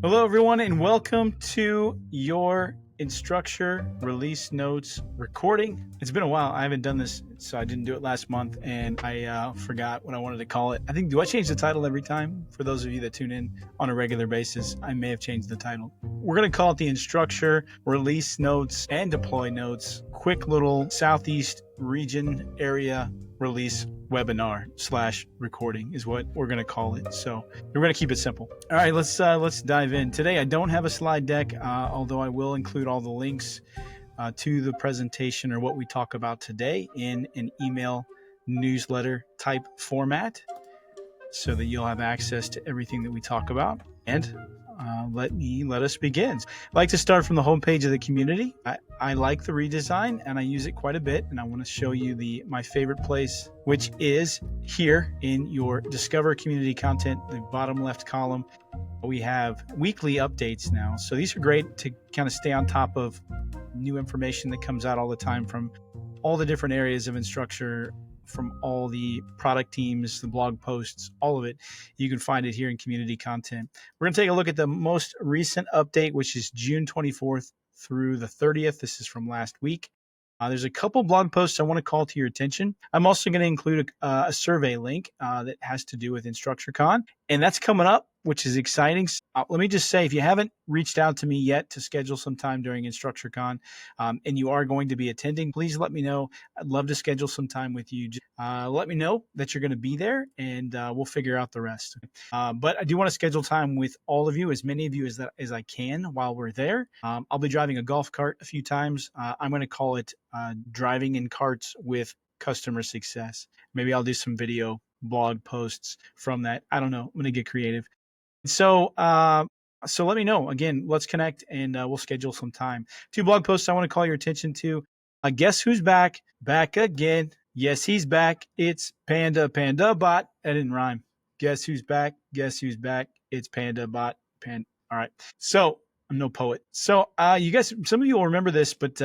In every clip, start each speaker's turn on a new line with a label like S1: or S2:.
S1: Hello, everyone, and welcome to your Instructure Release Notes recording. It's been a while. I haven't done this, so I didn't do it last month, and I forgot what I wanted to call it. Do I change the title every time? For those of you that tune in on a regular basis, I may have changed the title. We're going to call it the Instructure Release Notes and Deploy Notes, quick little Southeast region area release webinar / recording is what we're going to call it. So we're going to keep it simple. All right, let's dive in. Today I don't have a slide deck, although I will include all the links to the presentation or what we talk about today in an email newsletter type format so that you'll have access to everything that we talk about. And let us begin. I like to start from the homepage of the community. I like the redesign and I use it quite a bit, and I want to show you my favorite place, which is here in your Discover Community Content, the bottom left column. We have weekly updates now, so these are great to kind of stay on top of new information that comes out all the time from all the different areas of Instructure, from all the product teams, the blog posts, all of it. You can find it here in community content. We're going to take a look at the most recent update, which is June 24th through the 30th. This is from last week. There's a couple blog posts I want to call to your attention. I'm also going to include a survey link that has to do with InstructureCon, and that's coming up, which is exciting. Let me just say, if you haven't reached out to me yet to schedule some time during InstructureCon, and you are going to be attending, please let me know. I'd love to schedule some time with you. Let me know that you're going to be there, and we'll figure out the rest. But I do want to schedule time with all of you, as many of you as I can while we're there. I'll be driving a golf cart a few times. I'm going to call it driving in carts with customer success. Maybe I'll do some video blog posts from that. I don't know. I'm going to get creative. So let me know. Again, let's connect and we'll schedule some time. 2 blog posts I want to call your attention to. Guess who's back? Back again. Yes, he's back. It's Panda Bot. That didn't rhyme. Guess who's back? Guess who's back? It's Panda Bot. All right. So I'm no poet. So you guys, some of you will remember this, but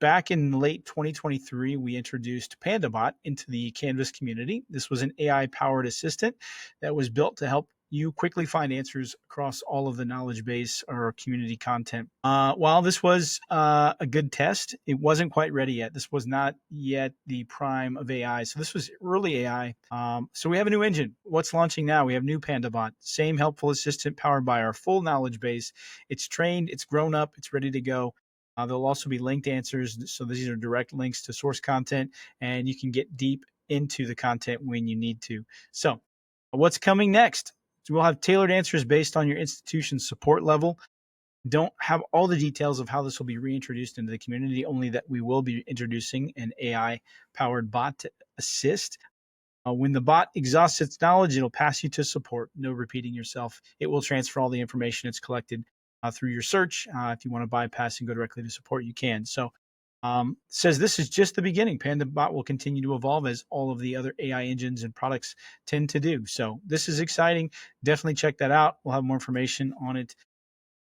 S1: back in late 2023, we introduced PandaBot into the Canvas community. This was an AI-powered assistant that was built to help you quickly find answers across all of the knowledge base or community content. While this was a good test, it wasn't quite ready yet. This was not yet the prime of AI. So this was early AI. So we have a new engine. What's launching now? We have new PandaBot, same helpful assistant powered by our full knowledge base. It's trained, it's grown up, it's ready to go. There'll also be linked answers. So these are direct links to source content, and you can get deep into the content when you need to. So what's coming next? So we'll have tailored answers based on your institution's support level. Don't have all the details of how this will be reintroduced into the community, only that we will be introducing an AI-powered bot to assist. When the bot exhausts its knowledge, it'll pass you to support. No repeating yourself. It will transfer all the information it's collected through your search. If you want to bypass and go directly to support, you can. So says this is just the beginning. PandaBot will continue to evolve as all of the other AI engines and products tend to do. So this is exciting. Definitely check that out. We'll have more information on it.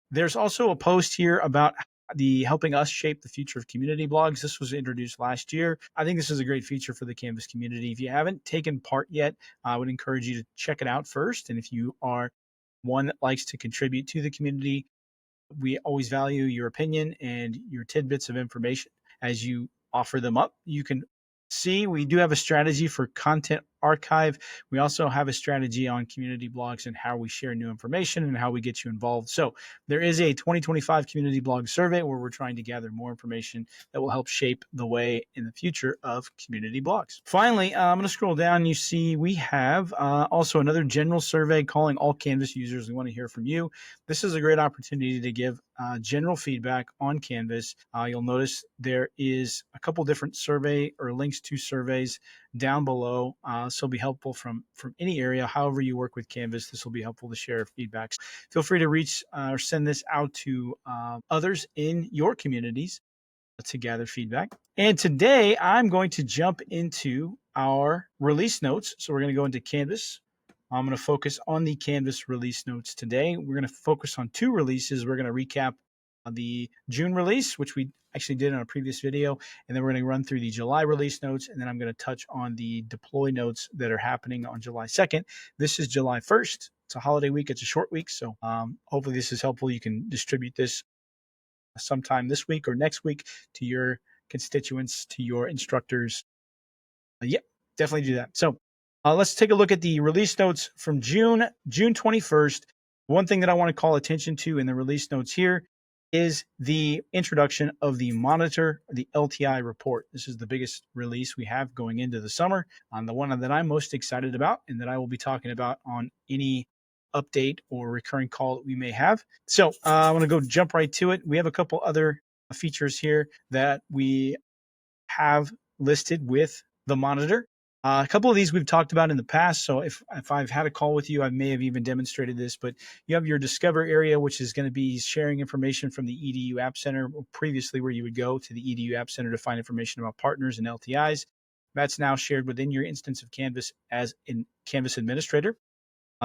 S1: There's also a post here about the helping us shape the future of community blogs. This was introduced last year. I think this is a great feature for the Canvas community. If you haven't taken part yet, I would encourage you to check it out first. And if you are one that likes to contribute to the community, we always value your opinion and your tidbits of information as you offer them up. You can see we do have a strategy for content archive. We also have a strategy on community blogs and how we share new information and how we get you involved. So there is a 2025 community blog survey where we're trying to gather more information that will help shape the way in the future of community blogs. Finally, I'm going to scroll down. You see we have also another general survey calling all Canvas users. We want to hear from you. This is a great opportunity to give general feedback on Canvas. You'll notice there is a couple different survey or links to surveys down below. So it'll be helpful from any area. However you work with Canvas, this will be helpful to share feedback. Feel free to reach or send this out to others in your communities to gather feedback. And today I'm going to jump into our release notes. So we're going to go into Canvas. I'm going to focus on the Canvas release notes today. We're going to focus on 2 releases. We're going to recap the June release, which we actually did in a previous video, and then we're going to run through the July release notes, and then I'm going to touch on the deploy notes that are happening on July 2nd. This is July 1st. It's a holiday week. It's a short week. So hopefully this is helpful. You can distribute this sometime this week or next week to your constituents, to your instructors. Yeah, definitely do that. So let's take a look at the release notes from June 21st. One thing that I want to call attention to in the release notes here is the introduction of the monitor, the LTI report. This is the biggest release we have going into the summer, on the one that I'm most excited about and that I will be talking about on any update or recurring call that we may have. So I want to go jump right to it. We have a couple other features here that we have listed with the monitor. A couple of these we've talked about in the past. So if I've had a call with you, I may have even demonstrated this, but you have your Discover area, which is going to be sharing information from the EDU App Center, previously where you would go to the EDU App Center to find information about partners and LTIs. That's now shared within your instance of Canvas as in Canvas Administrator.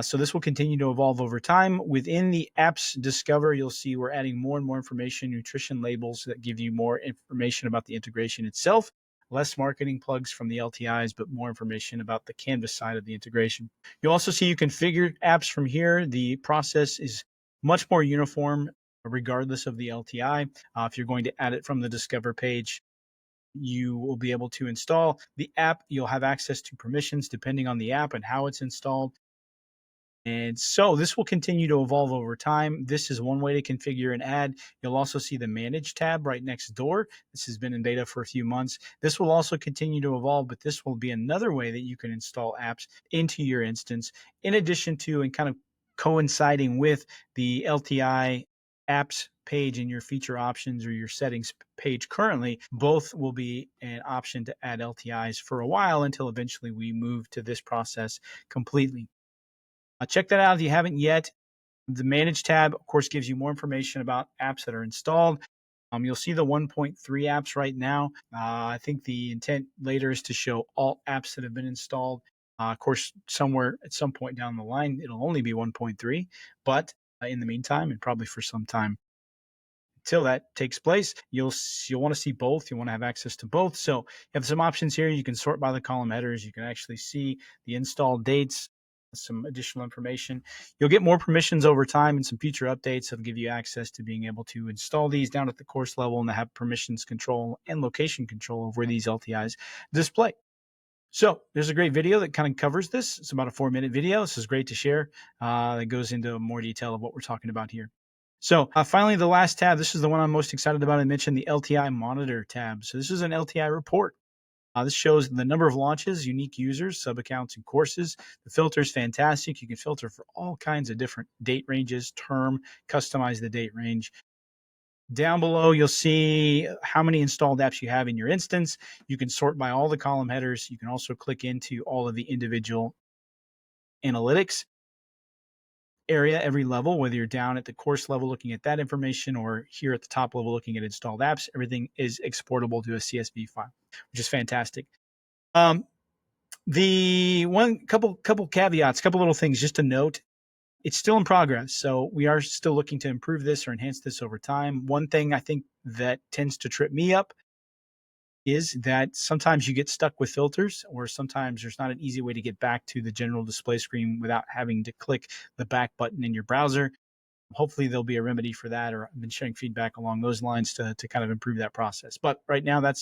S1: So this will continue to evolve over time. Within the apps Discover, you'll see we're adding more and more information, nutrition labels that give you more information about the integration itself, less marketing plugs from the LTIs, but more information about the Canvas side of the integration. You'll also see you configure apps from here. The process is much more uniform regardless of the LTI. If you're going to add it from the Discover page, you will be able to install the app. You'll have access to permissions depending on the app and how it's installed. And so this will continue to evolve over time. This is one way to configure and add. You'll also see the Manage tab right next door. This has been in beta for a few months. This will also continue to evolve, but this will be another way that you can install apps into your instance, in addition to and kind of coinciding with the LTI apps page in your feature options or your settings page currently. Both will be an option to add LTIs for a while until eventually we move to this process completely. Check that out if you haven't yet. The Manage tab, of course, gives you more information about apps that are installed. You'll see the 1.3 apps right now. I think the intent later is to show all apps that have been installed. Of course, somewhere at some point down the line, it'll only be 1.3. But in the meantime, and probably for some time until that takes place, you'll want to see both. You want to have access to both. So you have some options here. You can sort by the column headers. You can actually see the install dates, some additional information. You'll get more permissions over time and some future updates that'll give you access to being able to install these down at the course level and to have permissions control and location control over these LTIs display. So there's a great video that kind of covers this. It's about a 4-minute video. This is great to share. That goes into more detail of what we're talking about here. So finally, the last tab, this is the one I'm most excited about. I mentioned the LTI Monitor tab. So this is an LTI report. This shows the number of launches, unique users, sub-accounts, and courses. The filter is fantastic. You can filter for all kinds of different date ranges, term, customize the date range. Down below, you'll see how many installed apps you have in your instance. You can sort by all the column headers. You can also click into all of the individual analytics area, every level, whether you're down at the course level looking at that information or here at the top level looking at installed apps. Everything is exportable to a CSV file, which is fantastic. The one couple caveats, couple little things just to note. It's still in progress, so we are still looking to improve this or enhance this over time. One thing I think that tends to trip me up is that sometimes you get stuck with filters, or sometimes there's not an easy way to get back to the general display screen without having to click the back button in your browser. Hopefully there'll be a remedy for that, or I've been sharing feedback along those lines to kind of improve that process. But right now that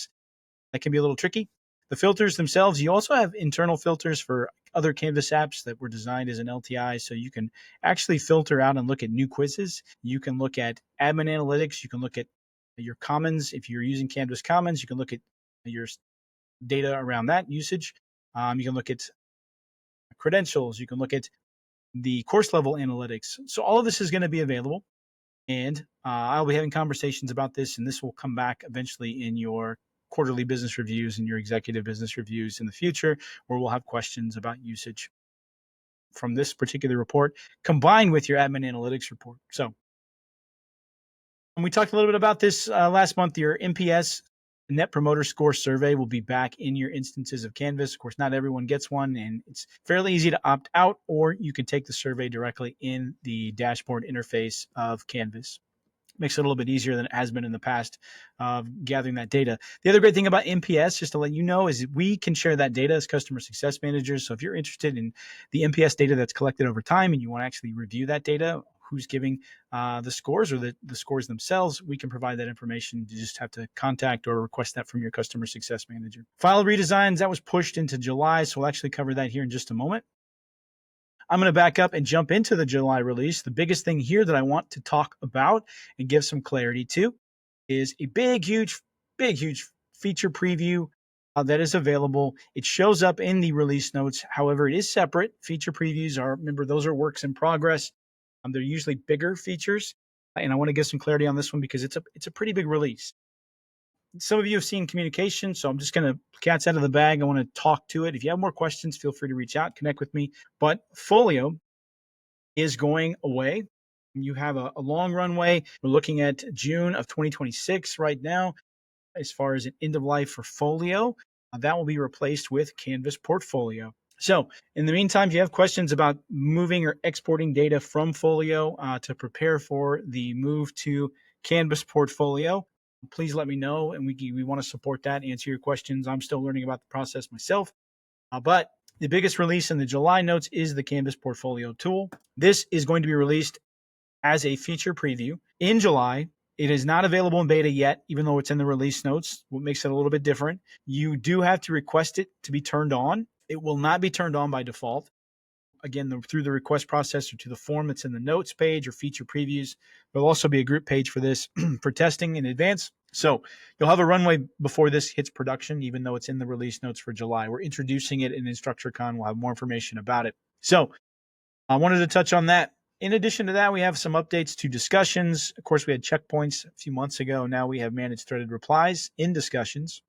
S1: can be a little tricky. The filters themselves, you also have internal filters for other Canvas apps that were designed as an LTI. So you can actually filter out and look at new quizzes. You can look at admin analytics. You can look at your commons. If you're using Canvas Commons, you can look at your data around that usage. You can look at credentials. You can look at the course level analytics. So all of this is going to be available. And I'll be having conversations about this, and this will come back eventually in your quarterly business reviews and your executive business reviews in the future, where we'll have questions about usage from this particular report combined with your admin analytics report. So, and we talked a little bit about this last month. Your NPS, Net Promoter Score survey, will be back in your instances of Canvas. Of course, not everyone gets one, and it's fairly easy to opt out, or you can take the survey directly in the dashboard interface of Canvas. Makes it a little bit easier than it has been in the past gathering that data. The other great thing about NPS, just to let you know, is we can share that data as customer success managers. So if you're interested in the NPS data that's collected over time and you want to actually review that data, who's giving the scores or the scores themselves, we can provide that information. You just have to contact or request that from your customer success manager. File redesigns, that was pushed into July, so we'll actually cover that here in just a moment. I'm going to back up and jump into the July release. The biggest thing here that I want to talk about and give some clarity to is a big, huge feature preview that is available. It shows up in the release notes. However, it is separate. Feature previews are, remember, those are works in progress. They're usually bigger features. And I want to give some clarity on this one because it's a pretty big release. Some of you have seen communication, so I'm just going to cat's out of the bag. I want to talk to it. If you have more questions, feel free to reach out, connect with me. But Folio is going away. You have a long runway. We're looking at June of 2026 right now as far as an end of life for Folio. That will be replaced with Canvas Portfolio. So in the meantime, if you have questions about moving or exporting data from Folio to prepare for the move to Canvas Portfolio, please let me know, and we want to support that, answer your questions. I'm still learning about the process myself, but the biggest release in the July notes is the Canvas Portfolio tool. This is going to be released as a feature preview in July. It is not available in beta yet, even though it's in the release notes, what makes it a little bit different. You do have to request it to be turned on. It will not be turned on by default. Again, through the request process or to the form that's in the notes page or feature previews. There'll also be a group page for this for testing in advance. So you'll have a runway before this hits production, even though it's in the release notes for July. We're introducing it in InstructureCon. We'll have more information about it. So I wanted to touch on that. In addition to that, we have some updates to discussions. Of course, we had checkpoints a few months ago. Now we have managed threaded replies in discussions.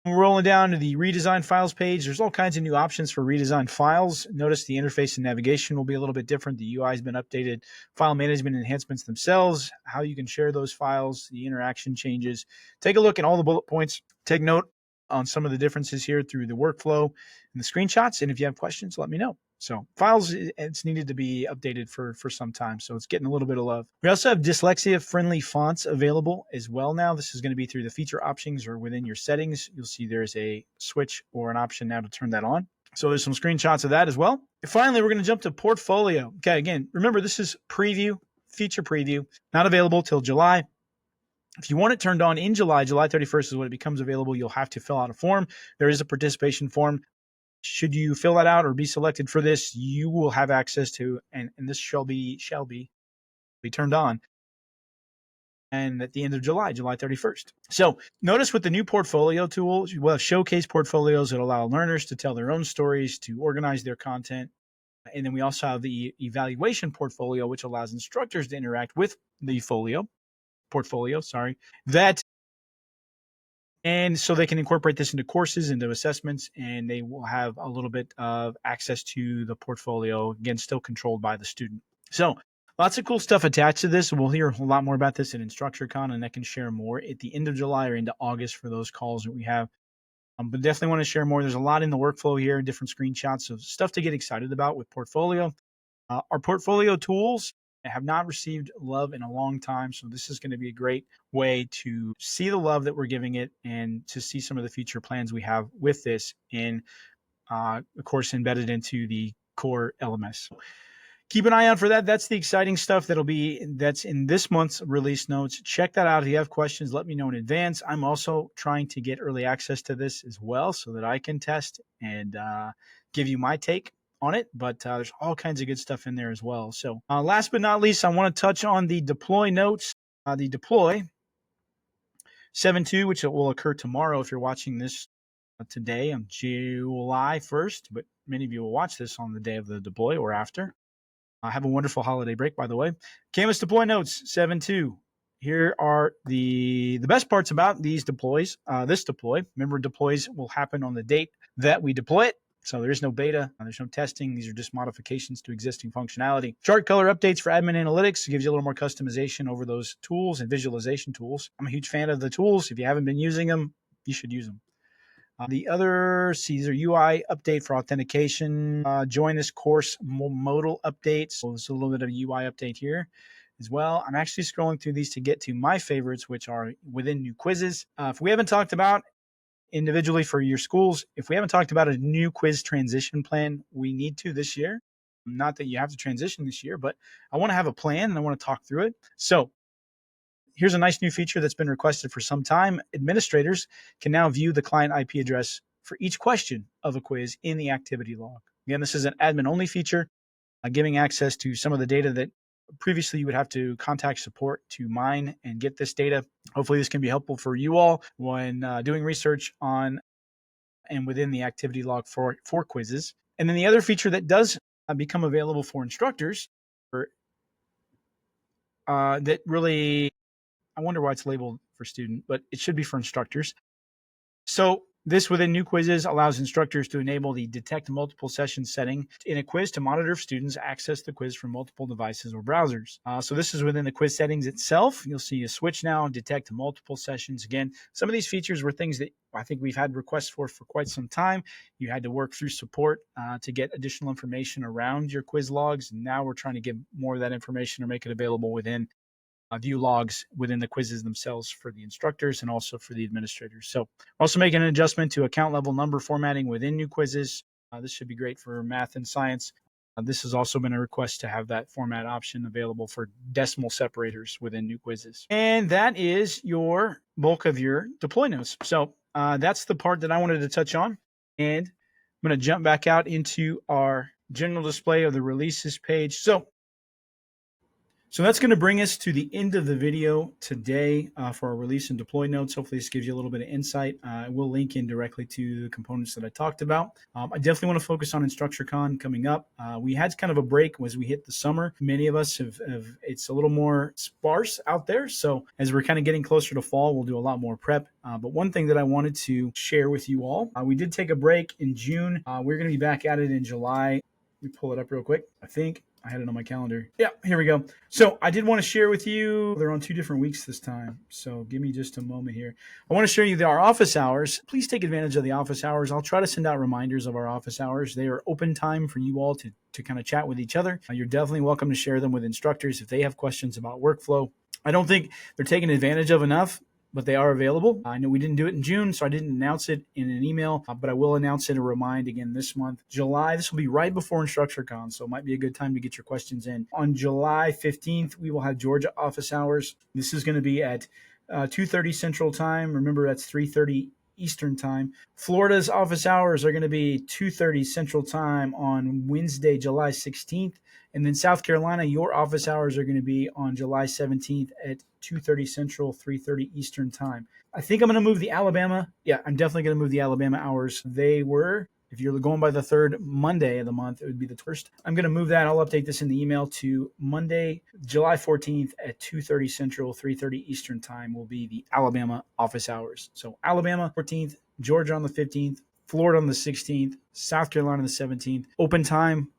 S1: We're rolling down to the redesign files page. There's all kinds of new options for redesigned files. Notice the interface and navigation will be a little bit different. The UI has been updated. File management enhancements themselves, how you can share those files, the interaction changes. Take a look at all the bullet points. Take note on some of the differences here through the workflow and the screenshots. And if you have questions, let me know. So files, it's needed to be updated for some time. So it's getting a little bit of love. We also have dyslexia-friendly fonts available as well now. This is going to be through the feature options or within your settings. You'll see there's a switch or an option now to turn that on. So there's some screenshots of that as well. And finally, we're going to jump to Portfolio. Okay, again, remember this is preview, feature preview, not available till July. If you want it turned on in July 31st is when it becomes available. You'll have to fill out a form. There is a participation form. Should you fill that out or be selected for this, you will have access to, and this shall be turned on. And at the end of July 31st. So notice with the new portfolio tools, you will have showcase portfolios that allow learners to tell their own stories, to organize their content. And then we also have the evaluation portfolio, which allows instructors to interact with the portfolio, and so they can incorporate this into courses, into assessments, and they will have a little bit of access to the portfolio, again, still controlled by the student. So lots of cool stuff attached to this. We'll hear a lot more about this at InstructureCon, and I can share more at the end of July or into August for those calls that we have. But definitely want to share more. There's a lot in the workflow here, different screenshots of stuff to get excited about with portfolio. Our portfolio tools have not received love in a long time. So this is going to be a great way to see the love that we're giving it and to see some of the future plans we have with this in, of course, embedded into the core LMS. Keep an eye out for that. That's the exciting stuff that's in this month's release notes. Check that out. If you have questions, let me know in advance. I'm also trying to get early access to this as well so that I can test and give you my take on it, but there's all kinds of good stuff in there as well. So last but not least, I want to touch on the deploy notes. The deploy 7.2, which will occur tomorrow if you're watching this today on July 1st, but many of you will watch this on the day of the deploy or after. Have a wonderful holiday break, by the way. Canvas deploy notes 7.2. Here are the best parts about these deploys. This deploy, remember, deploys will happen on the date that we deploy it. So there is no beta, there's no testing. These are just modifications to existing functionality. Chart color updates for admin analytics. It gives you a little more customization over those tools and visualization tools. I'm a huge fan of the tools. If you haven't been using them, you should use them. The other these are UI update for authentication. Join this course modal updates. So there's a little bit of UI update here. as well. I'm actually scrolling through these to get to my favorites, which are within new quizzes. If we haven't talked about individually for your schools, if we haven't talked about a new quiz transition plan, we need to this year. Not that you have to transition this year, but I want to have a plan and I want to talk through it. So here's a nice new feature that's been requested for some time. Administrators can now view the client IP address for each question of a quiz in the activity log. Again, this is an admin-only feature, giving access to some of the data that previously you would have to contact support to mine and get this data. Hopefully this can be helpful for you all when doing research on and within the activity log for quizzes. And then the other feature that does become available for instructors, that really, I wonder why it's labeled for student, but it should be for instructors. So this within new quizzes allows instructors to enable the detect multiple sessions setting in a quiz to monitor if students access the quiz from multiple devices or browsers. So this is within the quiz settings itself. You'll see a switch now, detect multiple sessions. Again, some of these features were things that I think we've had requests for quite some time. You had to work through support to get additional information around your quiz logs. And now we're trying to give more of that information or make it available within view logs within the quizzes themselves for the instructors and also for the administrators. So also making an adjustment to account level number formatting within new quizzes. This should be great for math and science. This has also been a request to have that format option available for decimal separators within new quizzes. And that is your bulk of your deploy notes. So that's the part that I wanted to touch on. And I'm going to jump back out into our general display of the releases page. So that's going to bring us to the end of the video today for our release and deploy notes. Hopefully this gives you a little bit of insight. I will link in directly to the components that I talked about. I definitely want to focus on InstructureCon coming up. We had kind of a break as we hit the summer. Many of us have it's a little more sparse out there. So as we're kind of getting closer to fall, we'll do a lot more prep. But one thing that I wanted to share with you all, we did take a break in June. We're going to be back at it in July. Let me pull it up real quick. I think I had it on my calendar. Yeah, here we go. So I did want to share with you, they're on 2 different weeks this time. So give me just a moment here. I want to share you our office hours. Please take advantage of the office hours. I'll try to send out reminders of our office hours. They are open time for you all to kind of chat with each other. You're definitely welcome to share them with instructors if they have questions about workflow. I don't think they're taken advantage of enough, but they are available. I know we didn't do it in June, so I didn't announce it in an email, but I will announce it and remind again this month. July, this will be right before InstructureCon, so it might be a good time to get your questions in. On July 15th, we will have Georgia office hours. This is going to be at 2:30 Central Time. Remember, that's 3:30 Eastern Time. Florida's office hours are going to be 2:30 Central Time on Wednesday, July 16th. And then South Carolina, your office hours are going to be on July 17th at 2:30 Central, 3:30 Eastern Time. I think I'm going to move the Alabama. Yeah, I'm definitely going to move the Alabama hours. They were, if you're going by the third Monday of the month, it would be the first. I'm going to move that. I'll update this in the email to Monday, July 14th at 2:30 Central, 3:30 Eastern Time will be the Alabama office hours. So Alabama 14th, Georgia on the 15th, Florida on the 16th, South Carolina on the 17th. Open time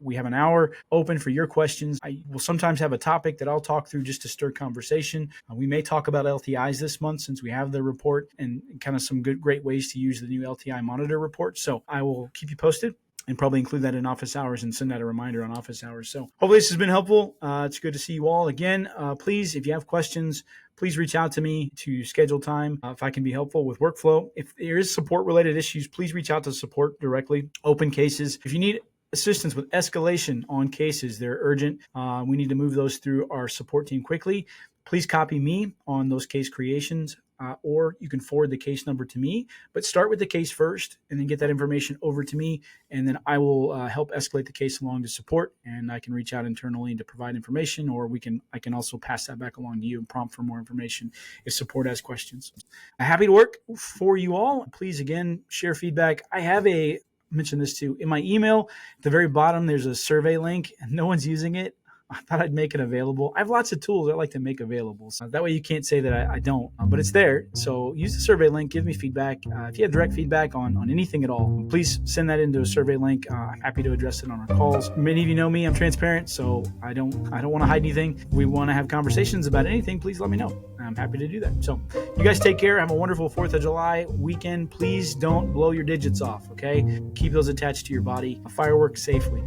S1: we have an hour open for your questions. I will sometimes have a topic that I'll talk through just to stir conversation. We may talk about LTIs this month since we have the report and kind of some great ways to use the new LTI Monitor report. So I will keep you posted and probably include that in office hours and send out a reminder on office hours. So hopefully this has been helpful. It's good to see you all again. Please, if you have questions, please reach out to me to schedule time if I can be helpful with workflow. If there is support-related issues, please reach out to support directly. Open cases. If you need assistance with escalation on cases, they're urgent. We need to move those through our support team quickly. Please copy me on those case creations, or you can forward the case number to me, but start with the case first and then get that information over to me. And then I will help escalate the case along to support, and I can reach out internally to provide information, or I can also pass that back along to you and prompt for more information if support has questions. I'm happy to work for you all. Please, again, share feedback. I mention this too. In my email, at the very bottom, there's a survey link, and no one's using it. I thought I'd make it available. I have lots of tools I like to make available. So that way you can't say that I don't, but it's there. So use the survey link, give me feedback. If you have direct feedback on anything at all, please send that into a survey link. I'm happy to address it on our calls. Many of you know me, I'm transparent, so I don't want to hide anything. We want to have conversations about anything, please let me know. I'm happy to do that. So you guys take care. Have a wonderful 4th of July weekend. Please don't blow your digits off, okay? Keep those attached to your body. Fireworks safely.